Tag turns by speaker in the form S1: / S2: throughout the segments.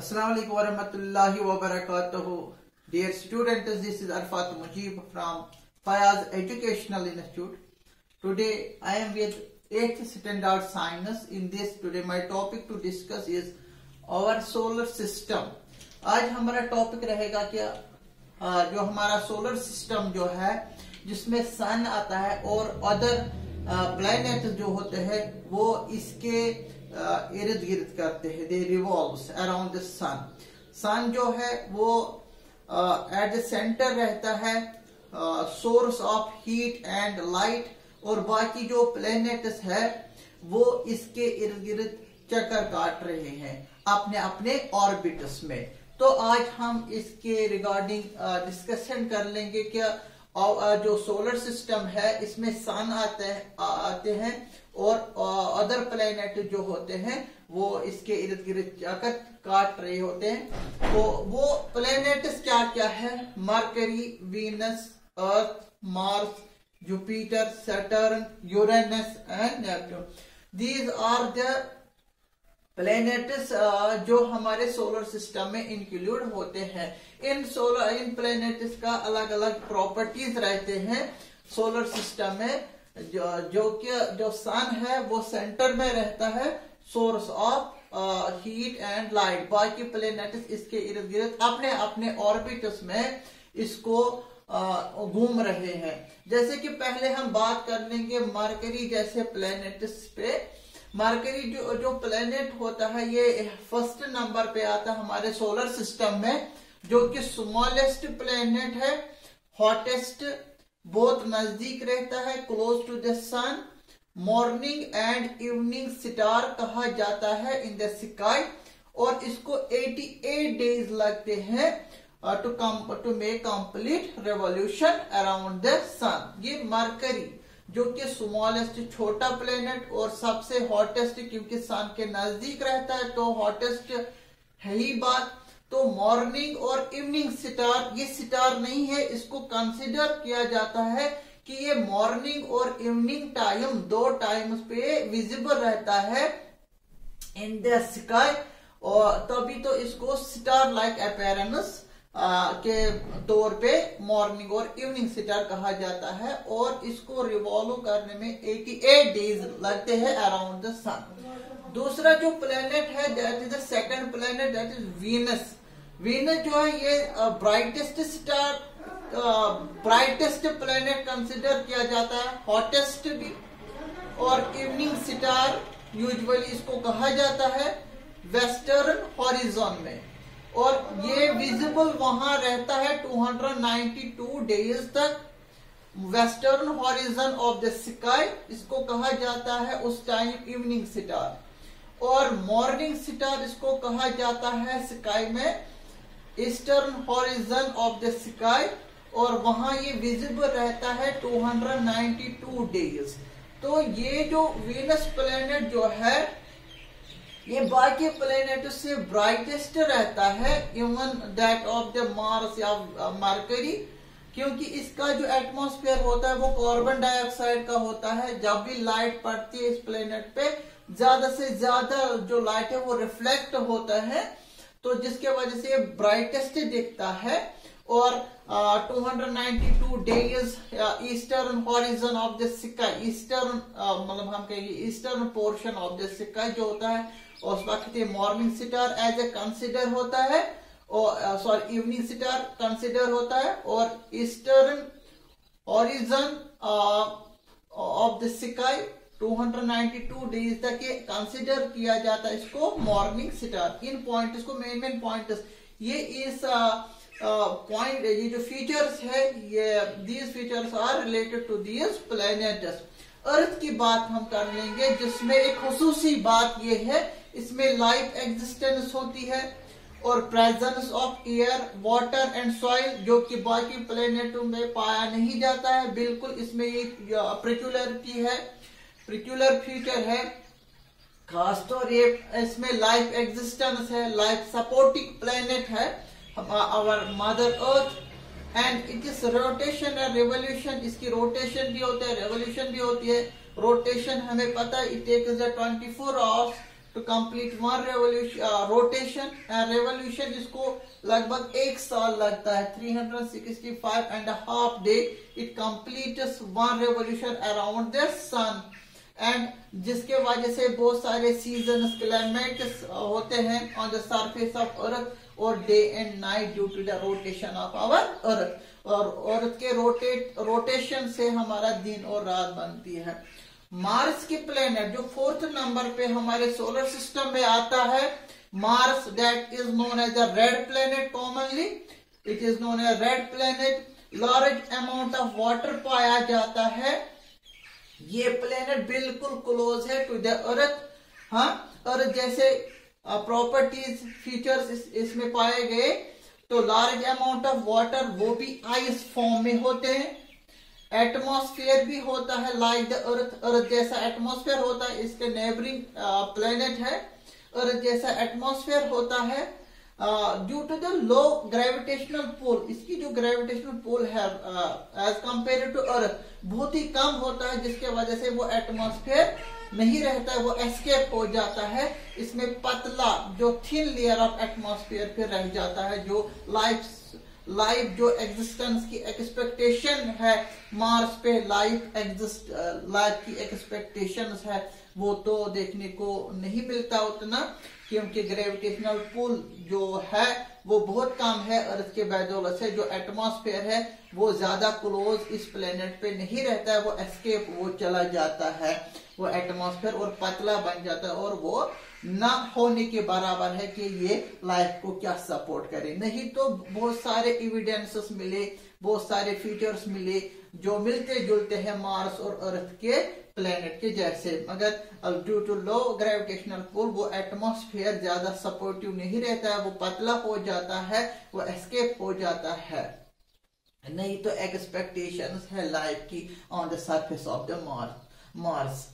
S1: Assalamualaikum warahmatullahi wabarakatuh. Dear students, this is Arfat Mujib from Fayaz Educational Institute. Today I am with 8th standard science. In this today my topic to discuss is our solar system. आज हमारा topic रहेगा कि जो हमारा solar system जो है जिसमें सन आता है और अदर प्लैनेट जो होते हैं वो इसके इर्द गिर्द करते हैं. दे रिवॉल्व्स अराउंड द सन. सन जो है वो एट द सेंटर रहता है, source of heat and light, और बाकी जो प्लैनेट्स है वो इसके इर्द गिर्द चक्कर काट रहे हैं अपने अपने ऑर्बिट्स में. तो आज हम इसके रिगार्डिंग डिस्कशन कर लेंगे कि जो सोलर सिस्टम है इसमें सन आते हैं और अदर प्लैनेट जो होते हैं वो इसके इर्द गिर्द चक्कर काट रहे होते हैं. तो वो प्लैनेट्स क्या क्या है? Mercury, Venus, Earth, Mars, Jupiter, Saturn, Uranus and Neptune. These are the planets जो हमारे सोलर सिस्टम में इंक्लूड होते हैं. इन प्लैनेट्स का अलग अलग प्रॉपर्टीज रहते हैं सोलर सिस्टम में. जो सन है वो सेंटर में रहता है, source of heat and light. बाकी प्लैनेट्स इसके इर्द गिर्द अपने अपने ऑर्बिट्स में इसको घूम रहे हैं. जैसे कि पहले हम बात कर लेंगे मरकरी जैसे प्लैनेट्स पे. मरकरी जो प्लैनेट होता है ये फर्स्ट नंबर पे आता है हमारे सोलर सिस्टम में, जो कि स्मॉलेस्ट प्लैनेट है, हॉटेस्ट, बहुत नजदीक रहता है, close to the sun, morning and evening star कहा जाता है इन द स्काई, और इसको 88 डेज लगते हैं to make complete revolution around the sun. ये मरकरी जो कि स्मॉलेस्ट छोटा प्लेनेट और सबसे हॉटेस्ट, क्योंकि सन के नजदीक रहता है तो हॉटेस्ट है ही बात. तो मॉर्निंग और इवनिंग स्टार, ये स्टार नहीं है, इसको कंसिडर किया जाता है कि ये मॉर्निंग और इवनिंग टाइम दो टाइम्स पे विजिबल रहता है इन द स्काई, और तभी तो इसको स्टार लाइक अपीयरेंस के तौर पे मॉर्निंग और इवनिंग स्टार कहा जाता है. और इसको रिवॉल्व करने में 88 डेज लगते हैं अराउंड द सन. दूसरा जो प्लेनेट है that is the second planet, that is Venus. Venus जो है ये brightest star, brightest planet consider किया जाता है, हॉटेस्ट भी, और इवनिंग स्टार यूजुअली इसको कहा जाता है वेस्टर्न हॉरिजॉन में, और ये विजिबल वहां रहता है 292 डेज तक. Western horizon of the sky इसको कहा जाता है उस टाइम इवनिंग स्टार, और मॉर्निंग स्टार इसको कहा जाता है स्काई में eastern horizon of the sky, और वहां ये विजिबल रहता है 292 डेज. तो ये जो वीनस प्लैनेट जो है ये बाकी प्लैनेट से ब्राइटेस्ट रहता है, even that of the Mars या मरकरी, क्योंकि इसका जो एटमॉस्फेयर होता है वो कार्बन डाइऑक्साइड का होता है. जब भी लाइट पड़ती है इस प्लैनेट पे ज्यादा से ज्यादा जो लाइट है वो रिफ्लेक्ट होता है, तो जिसके वजह से ये ब्राइटेस्ट दिखता है. और 292 days eastern horizon of the sky, eastern मतलब हम कहेंगे eastern portion of the sky जो होता है उस वक्त ये morning star as a consider होता है, और सॉरी इवनिंग स्टार कंसिडर होता है, और eastern horizon of the sky 292 days तक ये कंसिडर किया जाता है इसको मॉर्निंग स्टार. इन पॉइंट्स को मेन पॉइंट्स ये इस पॉइंट ये जो फीचर्स है ये these features are related to these planets. Earth की बात हम कर लेंगे जिसमें एक खुसूसी बात ये है इसमें लाइफ एग्जिस्टेंस होती है और presence of air, water and soil, जो कि बाकी प्लैनेटों में पाया नहीं जाता है. बिल्कुल इसमें ये पेक्यूलरिटी है, पेक्यूलर फीचर है, खासतौर ये इसमें लाइफ एग्जिस्टेंस है, लाइफ सपोर्टिंग प्लैनेट है our mother earth. And it is rotation and revolution, इसकी रोटेशन भी होता है, रेवोल्यूशन भी होती है. रोटेशन हमें पता है it takes 24 hours to complete one rotation and revolution इसको लगभग 1 साल लगता है 365.5 day it completes one revolution around the sun and जिसके वजह से बहुत सारे सीजन क्लाइमेट्स होते हैं on the surface of Earth और day and night due to the rotation of our Earth और अर्थ के रोटेशन से हमारा दिन और रात बनती है। मार्स की प्लेनेट जो 4th नंबर पे हमारे सोलर सिस्टम में आता है, Mars that is known as the red planet commonly, it is known as red planet. Large amount of water पाया जाता है, ये प्लेनेट बिल्कुल क्लोज है टू द अर्थ। हाँ, अर्थ जैसे प्रॉपर्टीज फीचर्स इसमें पाए गए, तो लार्ज अमाउंट ऑफ वाटर वो भी आइस फॉर्म में होते हैं। एटमॉस्फेयर भी होता है लाइक द अर्थ, अर्थ जैसा एटमॉस्फेयर होता है, इसके नेबरिंग प्लेनेट है, अर्थ जैसा एटमॉस्फेयर होता है। Due to the low gravitational pull, इसकी जो ग्रेविटेशनल पुल है एज कंपेयर टू अर्थ बहुत ही कम होता है, जिसके वजह से वो एटमॉस्फेयर नहीं रहता है, वो एस्केप हो जाता है। इसमें पतला जो थिन लेयर ऑफ एटमॉस्फेयर फिर रह जाता है, जो लाइफ जो एग्जिस्टेंस की एक्सपेक्टेशन है मार्स पे, लाइफ की एक्सपेक्टेशन है वो तो देखने को नहीं मिलता उतना, क्योंकि ग्रेविटेशनल पुल जो है वो बहुत कम है अर्थ के बदौलत से। जो एटमॉस्फेयर है वो ज्यादा क्लोज इस प्लेनेट पे नहीं रहता है, वो एस्केप वो चला जाता है, वो एटमॉस्फेयर और पतला बन जाता है और वो ना होने के बराबर है कि ये लाइफ को क्या सपोर्ट करे। नहीं तो बहुत सारे एविडेंसेस मिले, बहुत सारे फीचर्स मिले जो मिलते जुलते हैं मार्स और अर्थ के प्लेनेट के जैसे, मगर due to low gravitational pull वो एटमॉस्फेयर ज्यादा सपोर्टिव नहीं रहता है, वो पतला हो जाता है, वो एस्केप हो जाता है। नहीं तो एक्सपेक्टेशंस है लाइफ की on the surface of the Mars.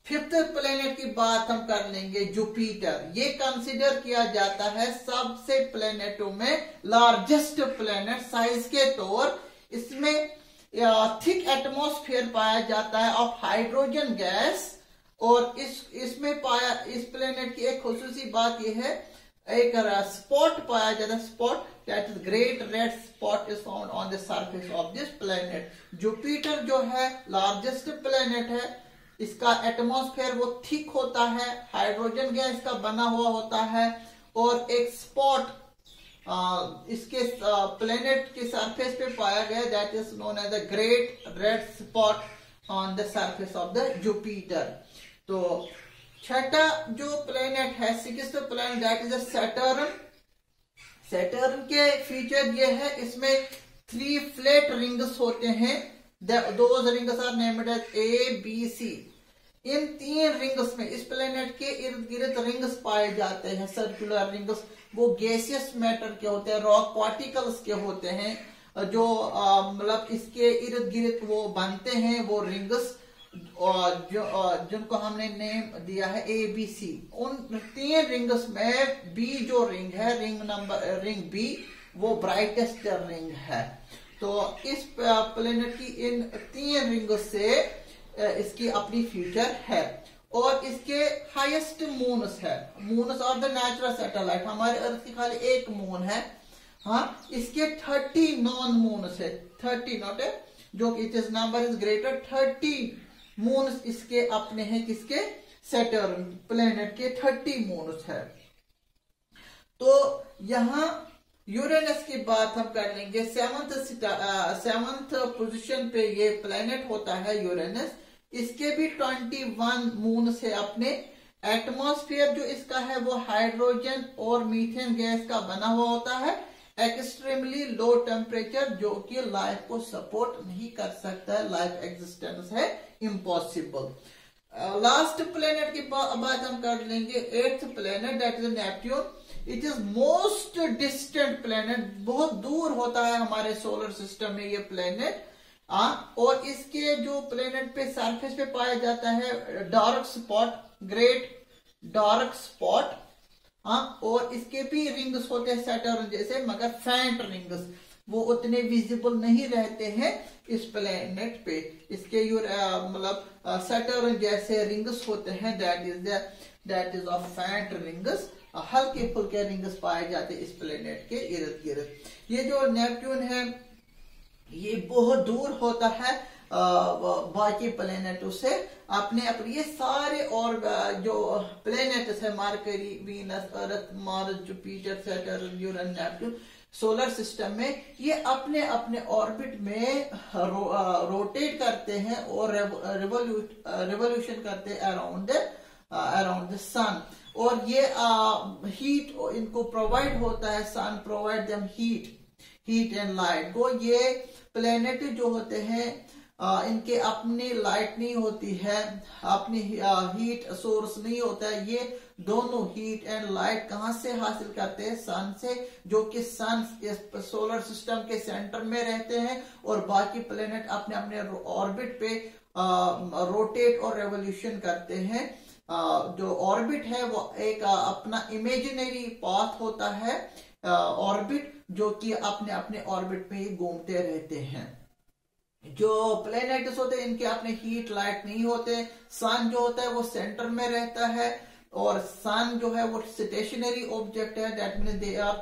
S1: 5th planet की बात हम कर लेंगे, जुपिटर। ये कंसिडर किया जाता है सबसे प्लेनेटों में लार्जेस्ट प्लेनेट साइज के तौर। इसमें थिक एटमॉस्फेयर पाया जाता है ऑफ हाइड्रोजन गैस, और इसमें पाया इस प्लेनेट की एक खुसूसी बात यह है, एक स्पॉट पाया जाता है, spot that is great red spot is found on the surface of this planet. Jupiter जो है लार्जेस्ट प्लेनेट है, इसका एटमॉस्फेयर वो थिक होता है, हाइड्रोजन गैस का बना हुआ होता है, और एक स्पॉट इसके प्लेनेट के सरफेस पे पाया गया that is known as the great red spot on the surface of the Jupiter. तो छठा जो प्लेनेट है, 6th planet that is Saturn. Saturn के फीचर ये है, इसमें 3 फ्लैट रिंग्स होते हैं, those rings are named as A, B, C। इन 3 रिंग्स में इस प्लेनेट के इर्द गिर्द रिंग्स पाए जाते हैं, सर्कुलर रिंग्स। वो गैसियस मैटर के होते हैं, रॉक पार्टिकल्स के होते हैं, जो मतलब इसके इर्द गिर्द वो बनते हैं वो रिंग्स, जिनको हमने नेम दिया है ABC। उन 3 रिंग्स में B जो रिंग है, रिंग B वो ब्राइटेस्ट रिंग है। तो इस प्लेनेट की इन 3 रिंग से इसकी अपनी फीचर है, और इसके हाईएस्ट मून्स है, moons of the natural satellite. हमारे अर्थ की खाली एक मून है, हाँ, इसके 30 नॉन मून्स है, 30 नॉट है, जो it is number is greater, 30 moons इसके अपने हैं, किसके, सैटर्न प्लेनेट के 30 मून्स है। तो यहाँ यूरेनस की बात हम कर लेंगे, 7th पोजीशन पे ये प्लेनेट होता है यूरेनस। इसके भी 21 मून से अपने। एटमॉस्फेयर जो इसका है वो हाइड्रोजन और मीथेन गैस का बना हुआ होता है। एक्सट्रीमली लो टेम्परेचर जो कि लाइफ को सपोर्ट नहीं कर सकता है, लाइफ एग्जिस्टेंस है इम्पॉसिबल। लास्ट प्लेनेट की बात हम कर लेंगे, 8th planet that is Neptune. It is most distant planet, बहुत दूर होता है हमारे सोलर सिस्टम में ये प्लेनेट। और इसके जो प्लेनेट पे सरफेस पे पाया जाता है dark spot, great dark spot. और इसके भी रिंग्स होते हैं सैटर्न जैसे, मगर फैंट रिंग्स, वो उतने विजिबल नहीं रहते हैं इस प्लेनेट पे। इसके मतलब सैटर्न जैसे रिंग्स होते हैं, that is the that is of faint rings, हल्के फुल्के रिंग्स पाए जाते इस प्लेनेट के इर्द गिर्द। ये जो नेपट्यून है ये बहुत दूर होता है बाकी प्लेनेटों से। अपने ये सारे और जो प्लेनेट्स है Mercury, Venus, Earth, Mars, Jupiter, Saturn, Uranus, Neptune solar system में ये अपने अपने ऑर्बिट में रोटेट करते हैं और रिवोल्यूशन करते हैं अराउंड द सन। और ये हीट इनको प्रोवाइड होता है, sun provide them heat and light को। ये प्लेनेट जो होते हैं इनके अपनी लाइट नहीं होती है, अपनी हीट सोर्स नहीं होता है। ये दोनों हीट एंड लाइट कहां से हासिल करते हैं? सन से, जो कि सन सोलर सिस्टम के सेंटर में रहते हैं और बाकी प्लेनेट अपने अपने ऑर्बिट पे रोटेट और रेवोल्यूशन करते हैं। जो ऑर्बिट है वो एक अपना इमेजिनरी पाथ होता है ऑर्बिट, जो कि अपने अपने ऑर्बिट में ही घूमते रहते हैं। जो प्लेनेट्स होते हैं इनके अपने हीट लाइट नहीं होते। सन जो होता है वो सेंटर में रहता है और सन जो है वो स्टेशनरी ऑब्जेक्ट है, that means they are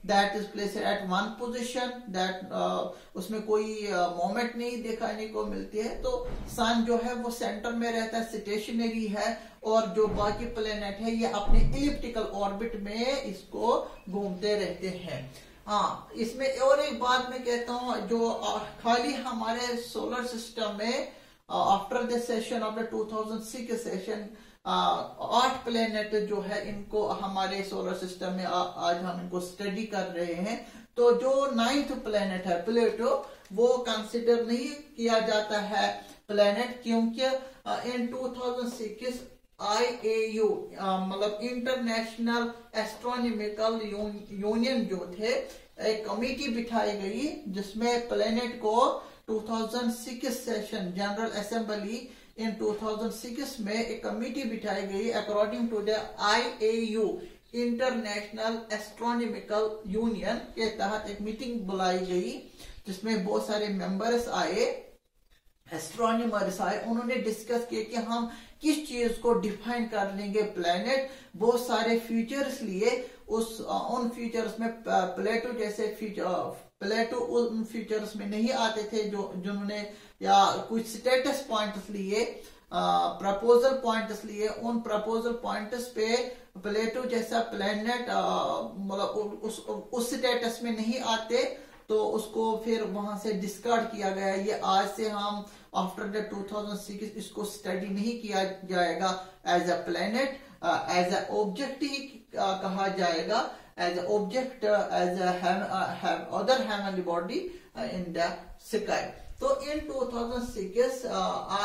S1: that is placed at one position, that उसमें कोई मोमेंट नहीं दिखाने को मिलती है। तो सन जो है वो सेंटर में रहता है, स्टेशनरी है, और जो बाकी प्लेनेट है ये अपने इलिप्टिकल ऑर्बिट में इसको घूमते रहते हैं। हाँ, इसमें और एक बात मैं कहता हूँ, जो खाली हमारे सोलर सिस्टम में after the session of the 2006 session 8 planet जो है इनको हमारे सोलर सिस्टम में आज हम इनको स्टडी कर रहे हैं। तो जो 9th प्लेनेट है प्लेटो, वो कंसिडर नहीं किया जाता है प्लेनेट, क्योंकि इन 2006 IAU मतलब इंटरनेशनल एस्ट्रोनॉमिकल यूनियन जो थे, एक कमेटी बिठाई गई जिसमें प्लेनेट को 2006 सेशन जनरल असेंबली इन 2006 में एक कमेटी बिठाई गई। According to the IAU international astronomical union के तहत एक मीटिंग बुलाई गई जिसमें बहुत सारे मेंबर्स आए, एस्ट्रोनॉमर्स आए। उन्होंने डिस्कस किया कि हम किस चीज को डिफाइन कर लेंगे प्लेनेट। बहुत सारे फीचर्स लिए, उन फीचर्स में प्लेटो जैसे प्लेटो उन फीचर्स में नहीं आते थे जिन्होंने, या कुछ स्टेटस पॉइंट्स लिए, प्रपोजल पॉइंट्स लिए। उन प्रपोजल पॉइंट्स पे प्लेटो जैसा प्लेनेट मतलब उस स्टेटस में नहीं आते, तो उसको फिर वहां से डिस्कार्ड किया गया। ये आज से हम आफ्टर द 2006 इसको स्टडी नहीं किया जाएगा as a planet, as a object ही कहा जाएगा, as a object, as other heavenly body in the sky. तो in 2006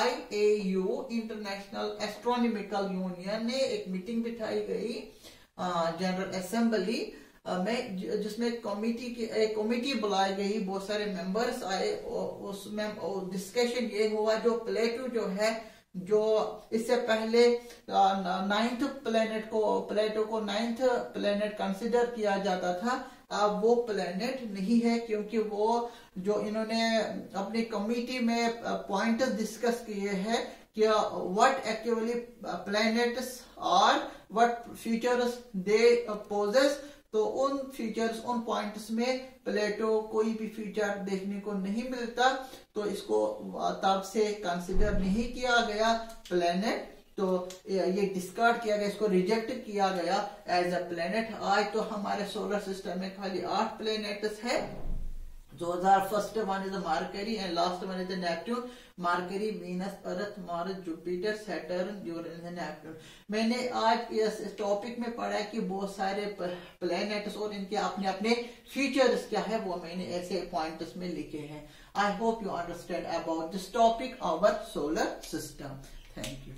S1: IAU international astronomical Union ने एक मीटिंग बिठाई गई जनरल असेंबली में, जिसमें कमेटी बुलाई गई, बहुत सारे मेंबर्स आए। उसमें डिस्कशन ये हुआ, जो प्लेटो जो है, जो इससे पहले 9th प्लेनेट को, प्लेटो को 9th प्लेनेट कंसिडर किया जाता था, अब वो प्लेनेट नहीं है, क्योंकि वो जो इन्होंने अपनी कमेटी में पॉइंट्स डिस्कस किए हैं कि what actually planets are, what features they possess. तो उन फीचर्स, उन पॉइंट्स में प्लेटो कोई भी फीचर देखने को नहीं मिलता, तो इसको तब से कंसिडर नहीं किया गया प्लेनेट। तो ये डिस्कार्ड किया गया, इसको रिजेक्ट किया गया एज अ प्लेनेट। आज तो हमारे सोलर सिस्टम में खाली 8 प्लेनेट्स है। 2001 one is mercury and last one is Neptune. Mercury, Venus, Earth, Mars, Jupiter, Saturn, Uranus, Neptune. मैंने आज इस टॉपिक में पढ़ा कि बहुत सारे प्लेनेट्स और इनके अपने अपने फीचर्स क्या है, वो मैंने ऐसे पॉइंट्स में लिखे हैं। I hope you understand about this topic, our solar system. Thank you.